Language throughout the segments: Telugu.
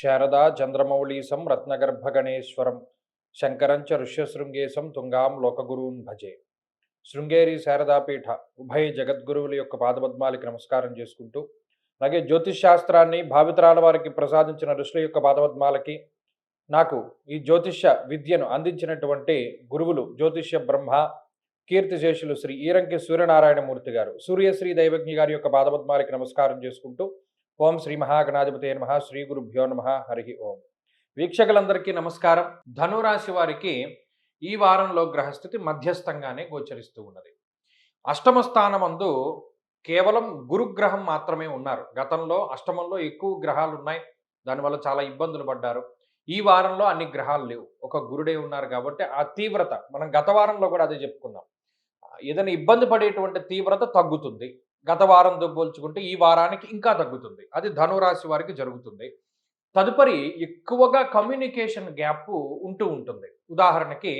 శారదా చంద్రమౌళీశం రత్నగర్భగణేశ్వరం శంకరంచ ఋష్యశృంగేశం తుంగాం లోకగురూన్ భజే. శృంగేరి శారదాపీఠ ఉభయ జగద్గురువుల యొక్క పాదపద్మాలకి నమస్కారం చేసుకుంటూ, అలాగే జ్యోతిష్ శాస్త్రాన్ని భావితరాల వారికి ప్రసాదించిన ఋషుల యొక్క పాదపద్మాలకి, నాకు ఈ జ్యోతిష్య విద్యను అందించినటువంటి గురువులు జ్యోతిష్య బ్రహ్మ కీర్తిశేషులు శ్రీ ఈరంకి సూర్యనారాయణమూర్తి గారు, సూర్యశ్రీ దైవజ్ఞ గారి యొక్క పాదపద్మాలకి నమస్కారం చేసుకుంటూ, ఓం శ్రీ మహాగణాధిపతే నమః, శ్రీ గురుభ్యో నమః, హరి ఓం. వీక్షకులందరికీ నమస్కారం. ధనురాశి వారికి ఈ వారంలో గ్రహస్థితి మధ్యస్థంగానే గోచరిస్తూ ఉన్నది. అష్టమ స్థానమందు కేవలం గురుగ్రహం మాత్రమే ఉన్నారు. గతంలో అష్టమంలో ఎక్కువ గ్రహాలు ఉన్నాయి, దానివల్ల చాలా ఇబ్బందులు పడ్డారు. ఈ వారంలో అన్ని గ్రహాలు లేవు, ఒక గురుడే ఉన్నారు. కాబట్టి ఆ తీవ్రత మనం గత వారంలో కూడా అదే చెప్పుకున్నాం. ఏదైనా ఇబ్బంది పడేటువంటి తీవ్రత తగ్గుతుంది. గత వారంతో పోల్చుకుంటే ఈ వారానికి ఇంకా తగ్గుతుంది. అది ధనురాశి వారికి జరుగుతుంది. తదుపరి ఎక్కువగా కమ్యూనికేషన్ గ్యాప్ ఉంటూ ఉంటుంది. ఉదాహరణకి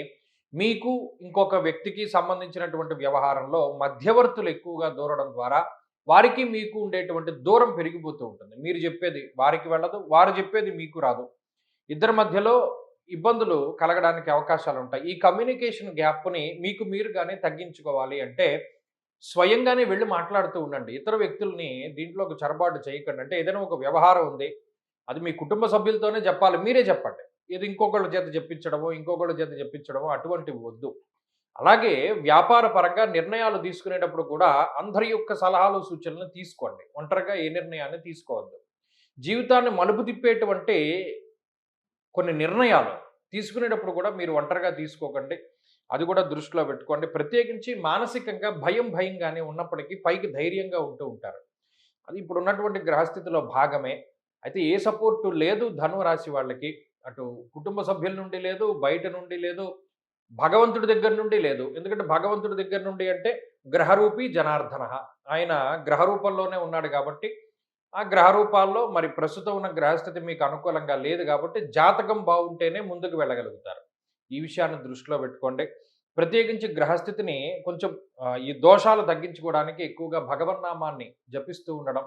మీకు ఇంకొక వ్యక్తికి సంబంధించినటువంటి వ్యవహారంలో మధ్యవర్తులు ఎక్కువగా దూరడం ద్వారా వారికి మీకు ఉండేటువంటి దూరం పెరిగిపోతూ ఉంటుంది. మీరు చెప్పేది వారికి వెళ్ళదు, వారు చెప్పేది మీకు రాదు. ఇద్దరి మధ్యలో ఇబ్బందులు కలగడానికి అవకాశాలు ఉంటాయి. ఈ కమ్యూనికేషన్ గ్యాప్ని మీకు మీరుగానే తగ్గించుకోవాలి అంటే స్వయంగానే వెళ్ళి మాట్లాడుతూ ఉండండి. ఇతర వ్యక్తుల్ని దీంట్లోకి చొరబాటు చేయకండి. అంటే ఏదైనా ఒక వ్యవహారం ఉంది, అది మీ కుటుంబ సభ్యులతోనే చెప్పాలి, మీరే చెప్పండి. ఇది ఇంకొకళ్ళ చేత చెప్పించడమో అటువంటివి వద్దు. అలాగే వ్యాపార పరంగా నిర్ణయాలు తీసుకునేటప్పుడు కూడా అందరి యొక్క సలహాలు సూచనలు తీసుకోండి. ఒంటరిగా ఏ నిర్ణయాన్ని తీసుకోవద్దు. జీవితాన్ని మలుపు తిప్పేటువంటి కొన్ని నిర్ణయాలు తీసుకునేటప్పుడు కూడా మీరు ఒంటరిగా తీసుకోకండి. అది కూడా దృష్టిలో పెట్టుకోండి. ప్రత్యేకించి మానసికంగా భయంగానే ఉన్నప్పటికీ పైకి ధైర్యంగా ఉంటూ ఉంటారు. అది ఇప్పుడున్నటువంటి గ్రహస్థితిలో భాగమే. అయితే ఏ సపోర్టు లేదు ధనురాశి వాళ్ళకి. అటు కుటుంబ సభ్యుల నుండి లేదు, బయట నుండి లేదు, భగవంతుడి దగ్గర నుండి లేదు. ఎందుకంటే భగవంతుడి దగ్గర నుండి అంటే గ్రహరూపి జనార్దన. ఆయన గ్రహ రూపంలోనే ఉన్నాడు కాబట్టి ఆ గ్రహ రూపాల్లో మరి ప్రస్తుతం ఉన్న గ్రహస్థితి మీకు అనుకూలంగా లేదు కాబట్టి జాతకం బాగుంటేనే ముందుకు వెళ్ళగలుగుతారు. ఈ విషయాన్ని దృష్టిలో పెట్టుకోండి. ప్రత్యేకించి గ్రహస్థితిని కొంచెం ఈ దోషాలు తగ్గించుకోవడానికి ఎక్కువగా భగవన్నామాన్ని జపిస్తూ ఉండడం,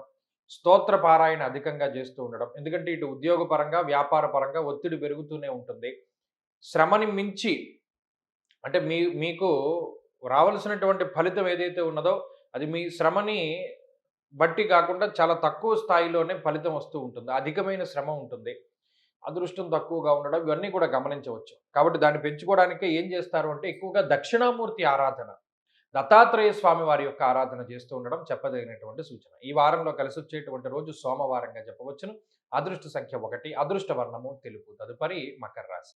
స్తోత్ర పారాయణ అధికంగా చేస్తూ ఉండడం. ఎందుకంటే ఇటు ఉద్యోగపరంగా, వ్యాపార పరంగా ఒత్తిడి పెరుగుతూనే ఉంటుంది. శ్రమని మించి అంటే మీకు రావాల్సినటువంటి ఫలితం ఏదైతే ఉన్నదో అది మీ శ్రమని బట్టి కాకుండా చాలా తక్కువ స్థాయిలోనే ఫలితం వస్తూ ఉంటుంది. అధికమైన శ్రమ ఉంటుంది. అదృష్టం తక్కువగా ఉండడం ఇవన్నీ కూడా గమనించవచ్చు. కాబట్టి దాన్ని పెంచుకోవడానికే ఏం చేస్తారు అంటే ఎక్కువగా దక్షిణామూర్తి ఆరాధన, దత్తాత్రేయ స్వామి వారి యొక్క ఆరాధన చేస్తూ ఉండడం చెప్పదగినటువంటి సూచన. ఈ వారంలో కలిసొచ్చేటువంటి రోజు సోమవారంగా చెప్పవచ్చును. అదృష్ట సంఖ్య 1, అదృష్ట వర్ణము తెలుపు. తదుపరి మకర రాశి.